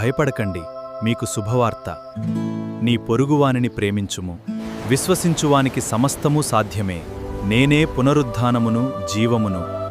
భయపడకండి, మీకు శుభవార్త. నీ పొరుగువానిని ప్రేమించుము, విశ్వసించువానికి సమస్తమూ సాధ్యమే. నేనే పునరుద్ధానమును జీవమును.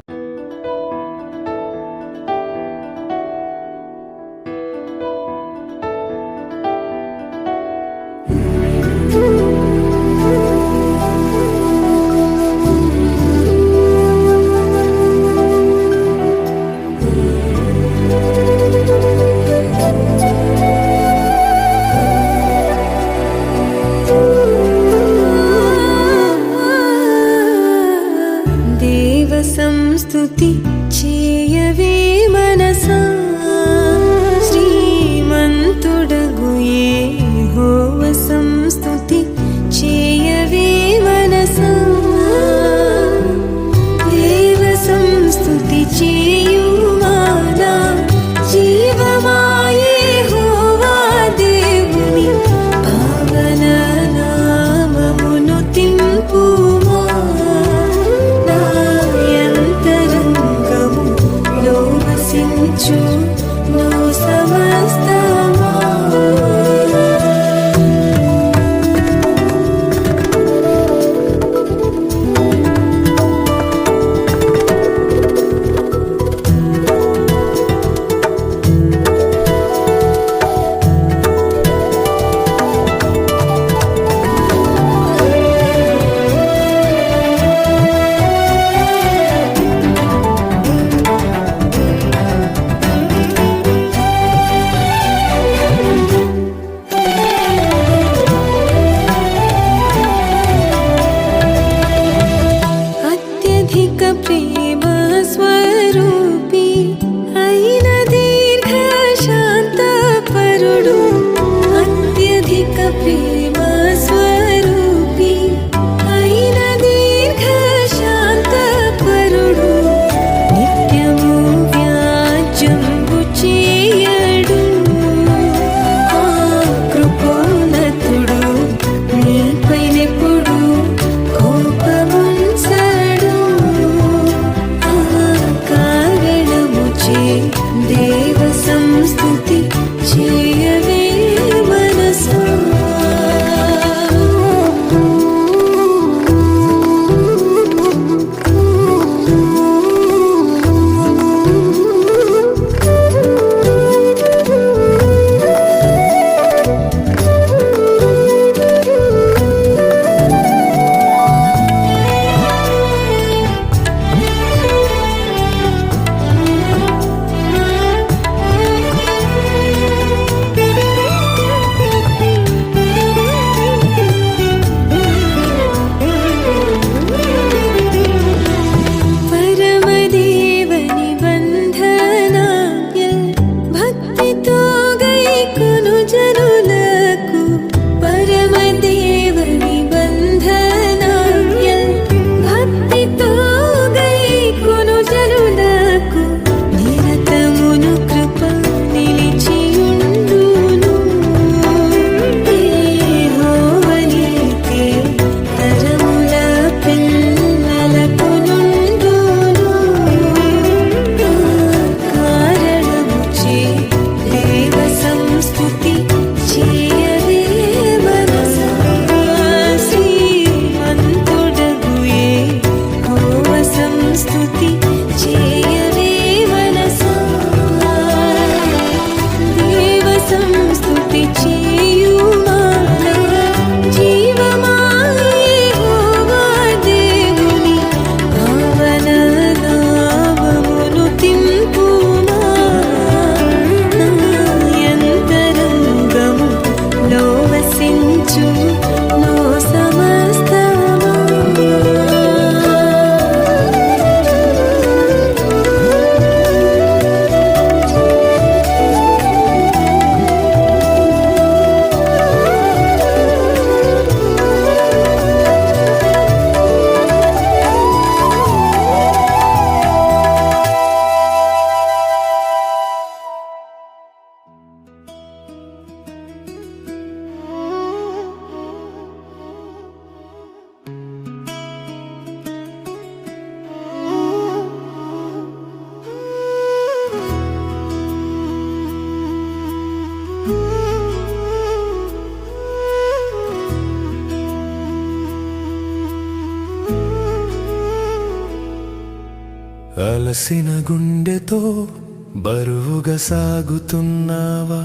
సంస్తుతి చేయవే మనసా, శ్రీమంతుడగు యెహోవా సంస్తుతి చేయవే మనసా. దేవ సంస్తుతి చేయుమానా, జీవమా యెహోవా దేవుని పావన నామమును తింపుమా. No samastama. అలసిన గుండెతో బరువుగా సాగుతున్నావా?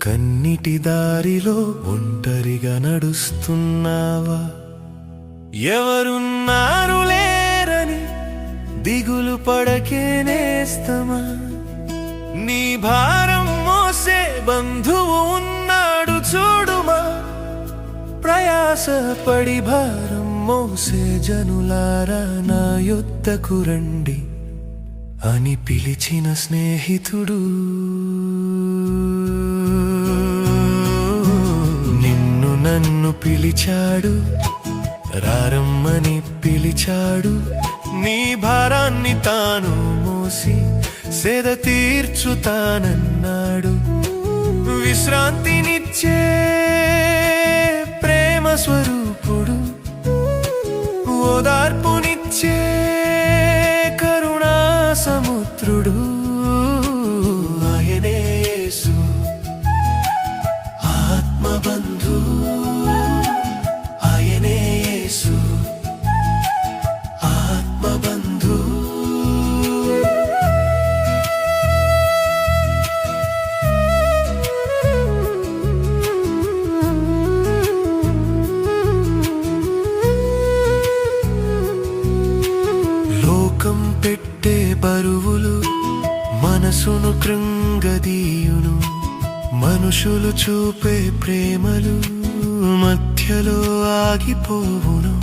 కన్నిటి దారిలో ఒంటరిగా నడుస్తున్నావా? ఎవరున్నారు లేరని దిగులు పడకే నేస్తమా? నీ భారం మోసే బంధువు ఉన్నాడు చూడుమా. ప్రయాసపడి భారం మోసే జనులారా నా యొద్దకు రండి అని పిలిచిన స్నేహితుడు. నిన్ను నన్ను పిలిచాడు, రారమ్మని పిలిచాడు. నీ భారాన్ని తాను మోసి సేద తీర్చుతానన్నాడు. విశ్రాంతినిచ్చే ప్రేమ స్వరూపుడు, ఓదార్పునిచ్చే కరుణా సముద్రుడు. ఆయనే యేసు ఆత్మబంధు, ఆయనే యేసు ఆత్మబంధు. లోకం పెట్టే బరువులు మనసును కృంగదీయును. మనుషులు చూపే ప్రేమలు మధ్యలో ఆగిపోవును.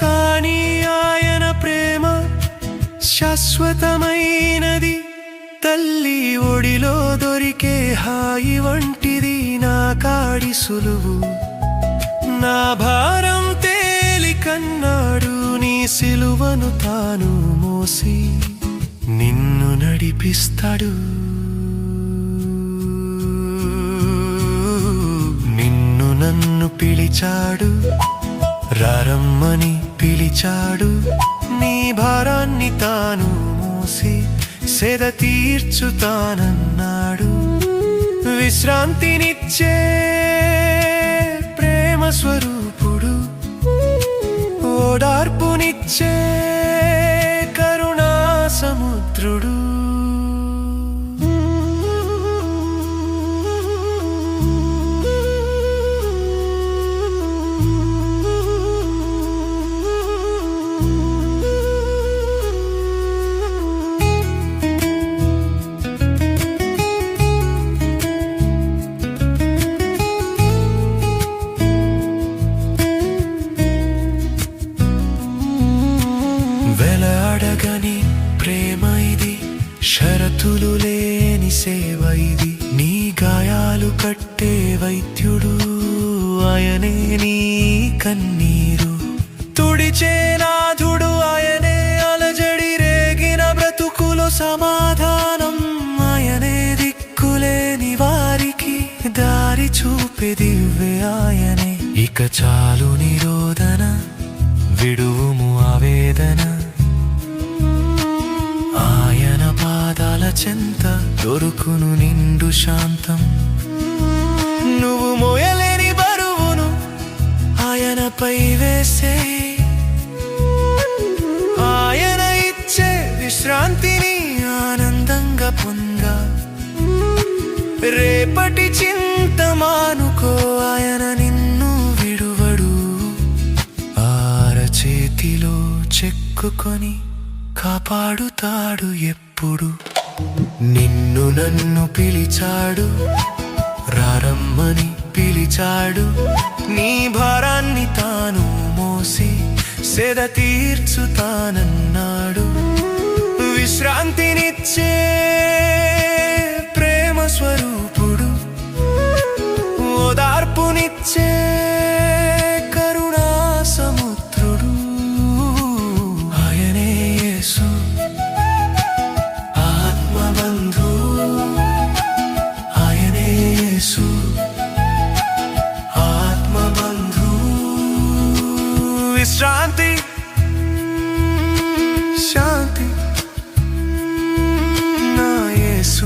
కానీ ఆయన ప్రేమ శాశ్వతమైనది. తల్లి ఒడిలో దొరికే హాయి వంటిది నా కాడి సులువు. నా భారం తేలికన్నాడు, నీ సిలువను తాను మోసి నిన్ను నడిపిస్తాడు. నిన్ను నన్ను పిలిచాడు, రారమ్మని పిలిచాడు. నీ భారాన్ని తాను మోసి సేద తీర్చుతానన్నాడు. విశ్రాంతినిచ్చే ప్రేమ స్వరూపుడు, ఓదార్పునిచ్చే కరుణా సముద్రుడు. వెలాడగని ప్రేమ ఇది, షరతులు లేని సేవ ఇది. నీ గాయాలు కట్టే వైద్యుడు, ఆయనే నీ కన్నీరు తుడిచే నాథుడు. ఆయనే అలజడి రేగిన బ్రతుకులో సమాధానం. ఆయనే దిక్కులేని వారికి దారి చూపే దివ్వే ఆయనే. ఇక చాలు నిరోధన, విడువుము ఆవేదన. ఆయన పాదాల చెంత దొరుకును నిండు శాంతం. నువ్వు మోయలేని బరువును ఆయనపై వేసే, ఆయన ఇచ్చే విశ్రాంతిని ఆనందంగా పొందా. రేపటి చింత మానుకో, ఆయన నిన్ను విడువడు. చేతిలో చెక్కుకొని కాపాడుతాడు ఎప్పుడు. నిన్ను నన్ను పిలిచాడు, రారమ్మని పిలిచాడు. నీ భారాన్ని తాను మోసి సేద తీర్చుతానన్నాడు. విశ్రాంతినిచ్చే ప్రేమ స్వరూపుడు, ఓదార్పునిచ్చే కరుణా సముద్రుడు. ఆయనే యేసు ఆత్మబంధు, ఆయనే యేసు ఆత్మబంధు. విశ్రాంతి, శాంతి నా యేసు.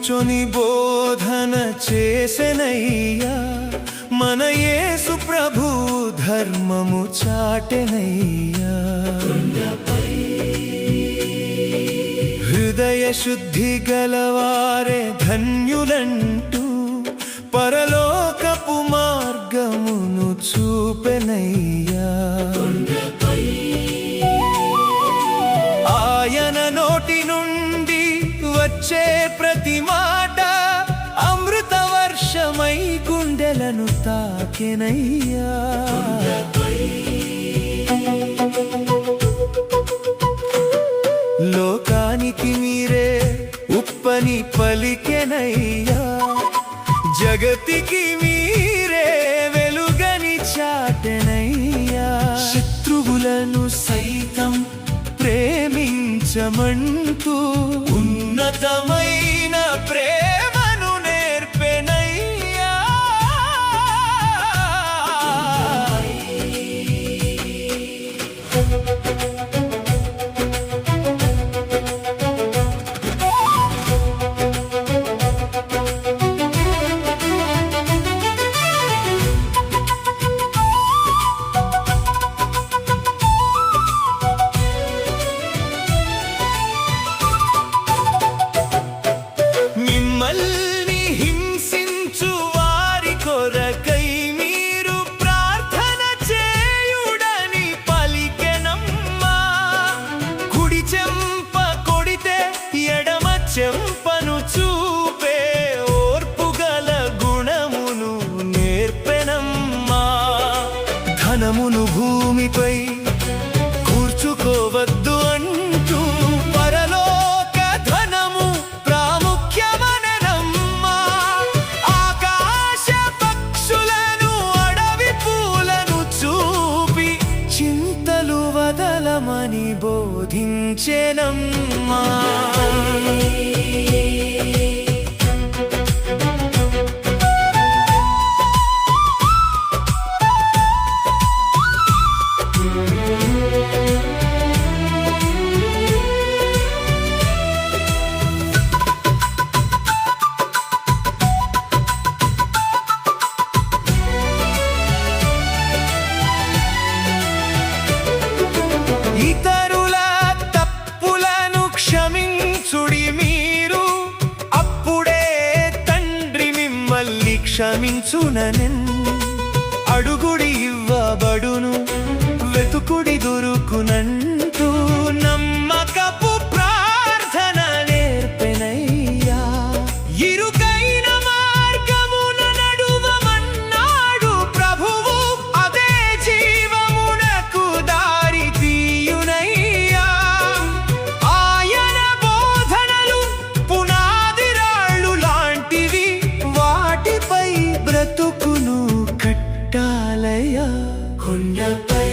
కూర్చొని బోధన చేసెనయ్యా మన యేసు ప్రభు ధర్మము చాటెనయ్యా హృదయ శుద్ధి గలవారే ధన్యులంటూ పరలోకపు మార్గమును చూపెనయ్యా ఆయన నోటి నుండి వచ్చే ప్రతి మాట అమృత వర్షమై గుండెలను తాకెనయ్యా లోకానికి మీరే ఉప్పని పలికెనయ్యా జగతికి మీరే వెలుగని చాటెనయ్యా శత్రువులను సైతం ప్రేమించమంటూ ఉన్నతమైన ప్రేమను నేర్పెనయ్యా మిమ్మల్ని హింసించు వారి కొరకై మీరు ప్రార్థన చేయుడని పలికెనమ్మా కుడి చెంప కొడితే ఎడమ చెంపను చూపే ఓర్పు గల గుణమును నేర్పెనమ్మా ధనమును భూమిపై కూర్చుకోవద్దు అంటూ పరలోక ధనము ప్రాముఖ్యమనెనమ్మా ఆకాశ పక్షులను అడవి పూలను చూపి చింతలు వదలమని బోధించెనమ్మా ఇతరుల తప్పులను క్షమించుడి మీరు అప్పుడే తండ్రి మిమ్మల్ని క్షమించుననెన్ అడుగుడి ఇవ్వబడును వెతుకుడి దొరుకునంటూ నమ్మకపు ప్రార్థన నేర్పెనయ్యా ఇరుకైన మార్గమున నడువమన్నాడు ప్రభువు అదే జీవమునకు దారి తీయునయ్యా ఆయన బోధనలు పునాది రాళ్ళు లాంటివి వాటిపై బ్రతుకును కట్టాలయ్యా కొండపై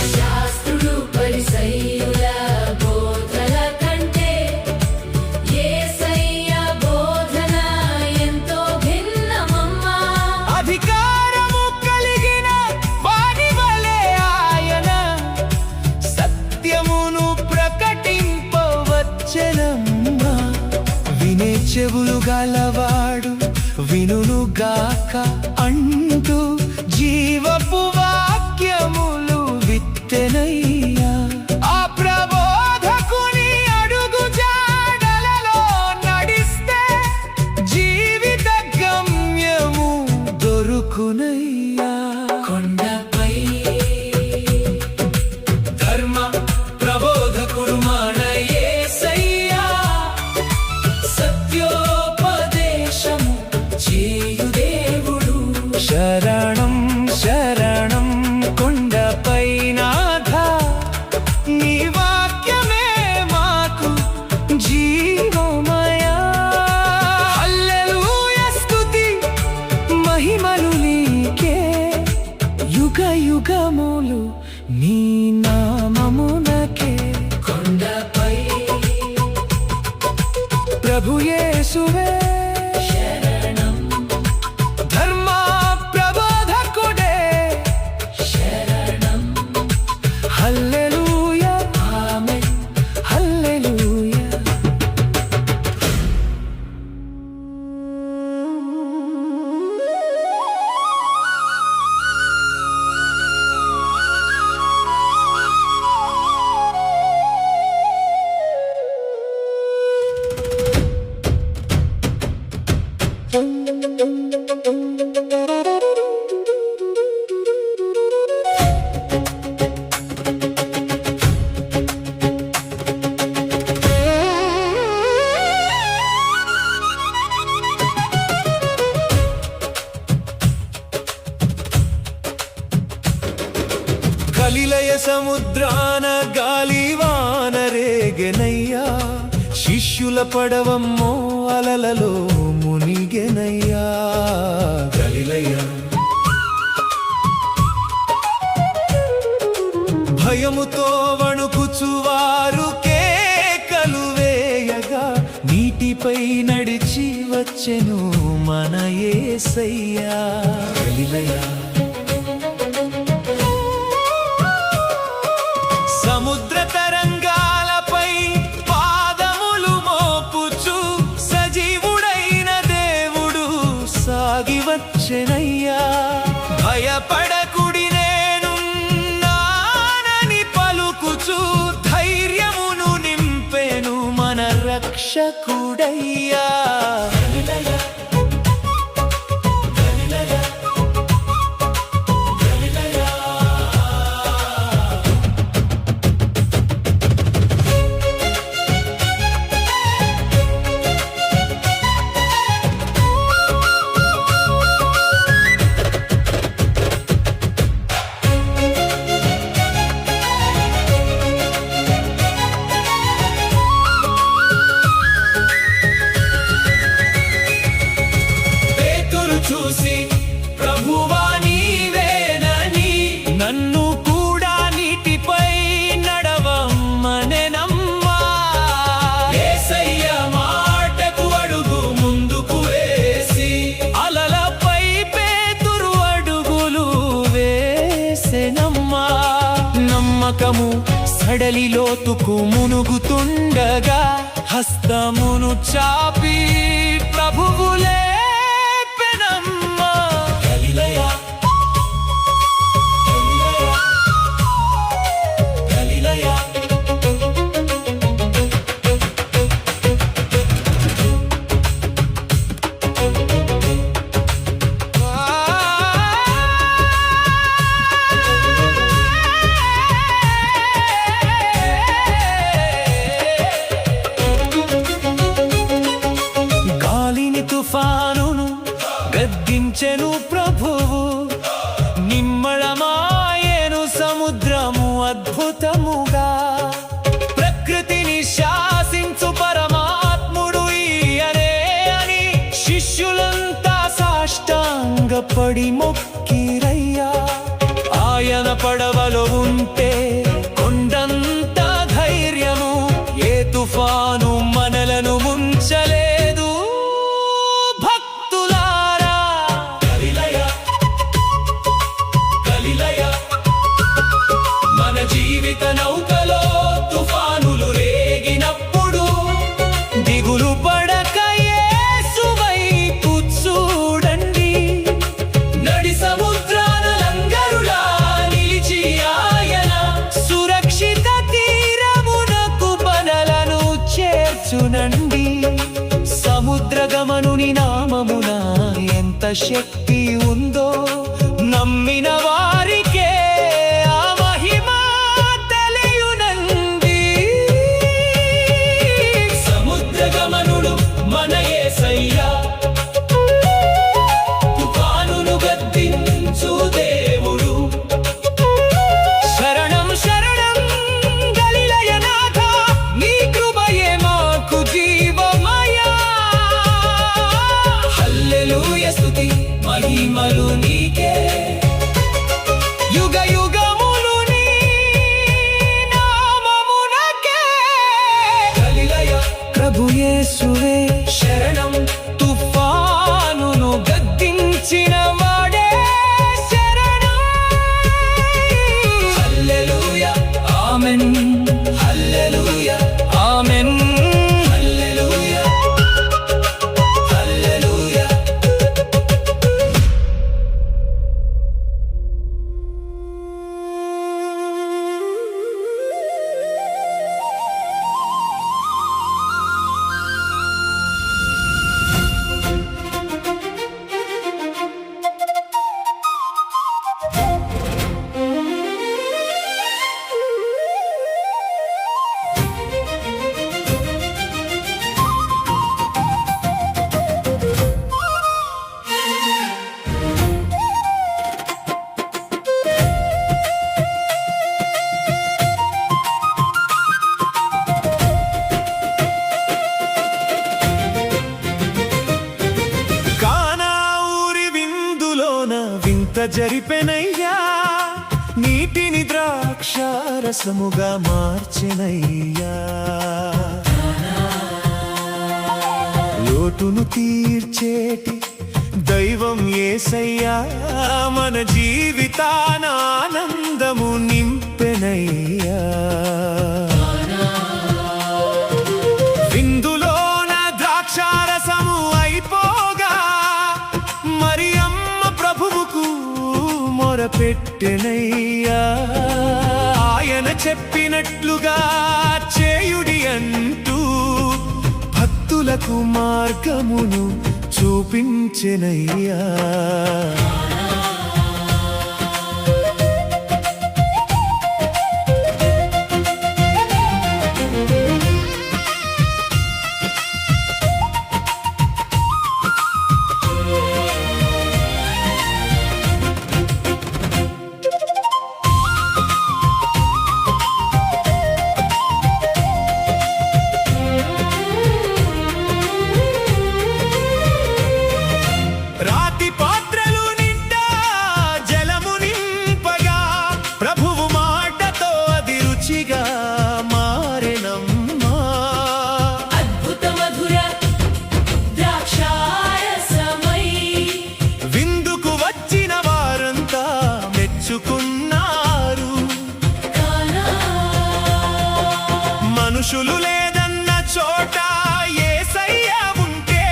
శాస్త్రులు పరిసయ్యుల బోధన కంటే యేసయ్య బోధన ఎంతో భిన్నమమ్మా అధికారము కలిగిన వాని వలె ఆయన సత్యమును ప్రకటింపవచ్చెనమ్మా వినే చెవులు గలవాడు వినుగాక అంటూ జీవపు వాక్యములు విత్తెనయ్యా ఆ ప్రబోధకుని అడుగు జాడలలో నడిస్తే జీవిత గమ్యము దొరుకునయ్యా కొండపై ధర్మ ప్రబోధకుడు మన యేసయ్యా సత్యోపదేశము చేయు దేవుడు శరణం శరణం కొండపై నాథ నీ వాక్యమే మాకు జీవమయా హల్లెలూయా స్తుతి మహిమలు నీకే యుగ యుగములు నీ నామమునకే కొండపై ప్రభు యేసువే శరణం ధర్మ ప్రబోధకుడే శరణం హల్లెలూయా ఆమేన్ హల్లెలూయా. గలిలయ సముద్రాన గాలివాన రేగెనయ్యా, శిష్యుల పడవమ్మో అలలలో మునిగెనయ్యా. గలిలయ భయముతో వణుకుచువారు కేకలు వేయగా, నీటిపై నడిచి వచ్చెను మన యేసయ్యా. గలిలయ సముద్ర తరంగాలపై పాదములు మోపుచు సజీవుడైన దేవుడు సాగి వచ్చెనయ్యా. భయపడకుడి నేనున్నానని పలుకుచు ధైర్యమును నింపెను మన రక్షకుడయ్యా. చూసి ప్రభువా నీవేనని నన్ను కూడా నీటిపై నడవమ్మనెనమ్మా. యేసయ్య మాటకు అడుగు ముందుకు వేసి అలలపై పేతురు అడుగులు వేసెనమ్మా. నమ్మకము సడలి లోతుకు మునుగుతుండగా హస్తమును చాపి ప్రభువులే తుఫానును గద్దించెను ప్రభువు, నిమ్మళమాయెను సముద్రము అద్భుతముగా. ప్రకృతిని శాసించు పరమాత్ముడు ఈయనే అని శిష్యులంతా సాష్టాంగపడి మొక్కిరయ్యా. ఆయన పడవలో ఉంటే కొండంత ధైర్యము, ఏ తుఫాను మనలను ముంచలేదు. జీవిత నౌకలో తుఫానులు రేగినప్పుడు దిగులు పడక యేసు వైపు చూడండి. నడి సముద్రాన లంగరులా నిలిచి ఆయన సురక్షిత తీరమునకు మనలను చేర్చునండి. సముద్ర గమనుని నామమున ఎంత శక్తి ఉందో నమ్మిన వారికే మన యేసయ్యా. తుఫానును గద్దించు దేవుడు. శరణం శరణం గలిలయనాథ, నీ కృపయే మాకు జీవమయా. హల్లెలూయా స్తుతి మహిమ జరిపెనయ్యా, నీటిని ద్రాక్షారసముగా మార్చెనయ్యా. లోటును తీర్చేటి దైవం యేసయ్యా, మన జీవితాన ఆనందము నింపెనయ్యా. విందులోన ద్రాక్షారసము అయిపోగా మరి అమ్మ ప్రభువుకు మొరపెట్టెనయ్యా. ఆయన చెప్పినట్లుగా చేయుడి అంటూ భక్తులకు మార్గమును చూపించెనయ్యా. రాతి పాత్రలు నిండా జలము నింపగా ప్రభువు మాటతో అది రుచిగా మారెనమ్మా. అద్భుత మధుర ద్రాక్షారసమై విందుకు వచ్చిన వారంతా మెచ్చుకున్నారు. మనుషులు లేదన్న చోట యేసయ్య ఉంటే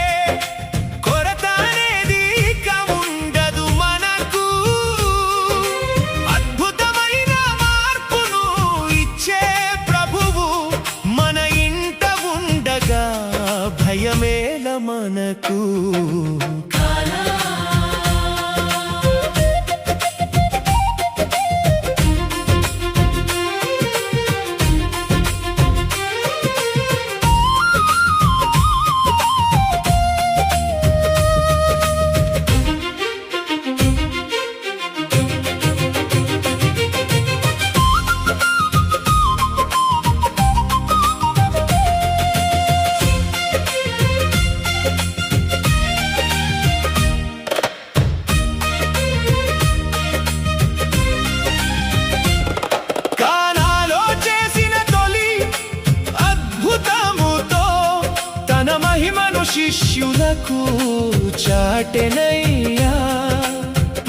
కొరత అనేది ఇక ఉండదు మనకు. అద్భుతమైన మార్పును ఇచ్చే ప్రభువు మన ఇంట ఉండగా భయమేల మనకు. కానాలో చేసిన తొలి అద్భుతముతో తన మహిమను శిష్యులకు చాటెనయ్యా.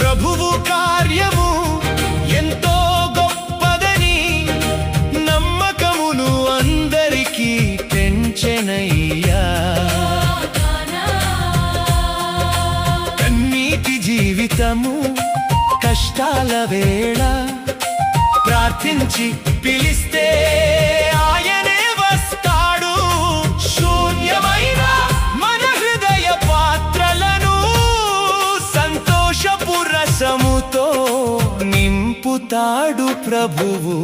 ప్రభువు కార్యము ఎంతో గొప్పదని నమ్మకమును అందరికీ పెంచెనయ్యా. కన్నీటి జీవితము కష్టాల వేళ ప్రార్థించి పిలిస్తే ఆయనే వస్తాడు. శూన్యమైన మన హృదయ పాత్రలను సంతోషపు రసముతో నింపుతాడు ప్రభువు.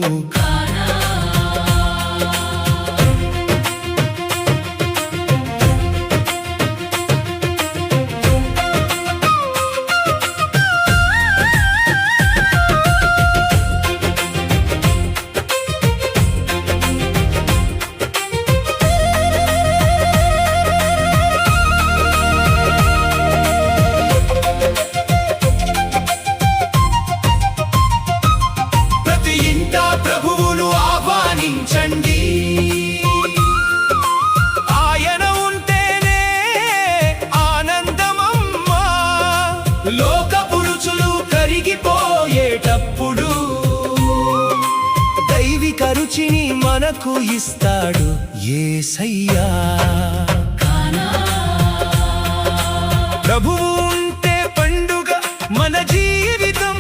ప్రతి ఇంట ప్రభువును ఆహ్వానించండి. ఆయన ఉంటేనే ఆనందమమ్మా. లోకపు రుచులు కరిగిపోయేటప్పుడు దైవిక రుచిని మనకు ఇస్తాడు యేసయ్యా. ప్రభువు ఉంటే పండుగ మన జీవితం.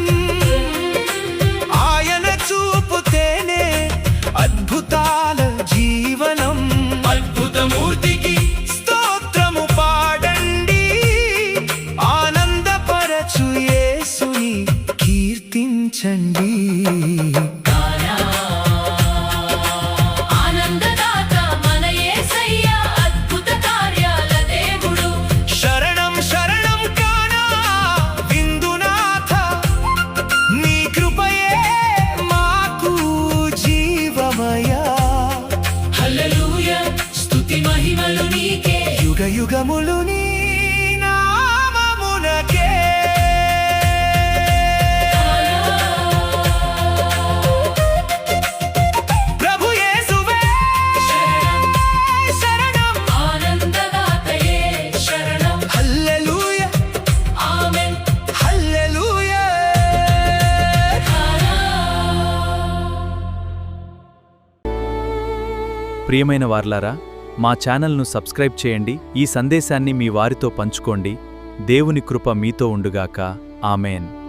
ఆయన చూపుతేనే అద్భుతాల జీవనం. అద్భుతమూర్తికి స్తోత్రము పాడండి. ఆనందపరచు యేసుని కీర్తించండి. ఆనందదాత మన యేసయ్య, అద్భుత కార్యాల దేవుడు. శరణం శరణం కానా విందునాథ, నీ కృపయే మాకు జీవమయా. హల్లెలూయా, స్తుతి మహిమలు నీకే. యుగ యుగములు నీ నామమునకే. ప్రియమైన వార్లారా, మా ఛానల్ను సబ్స్క్రైబ్ చేయండి, ఈ సందేశాన్ని మీ వారితో పంచుకోండి. దేవుని కృప మీతో ఉండుగాక. ఆమేన్.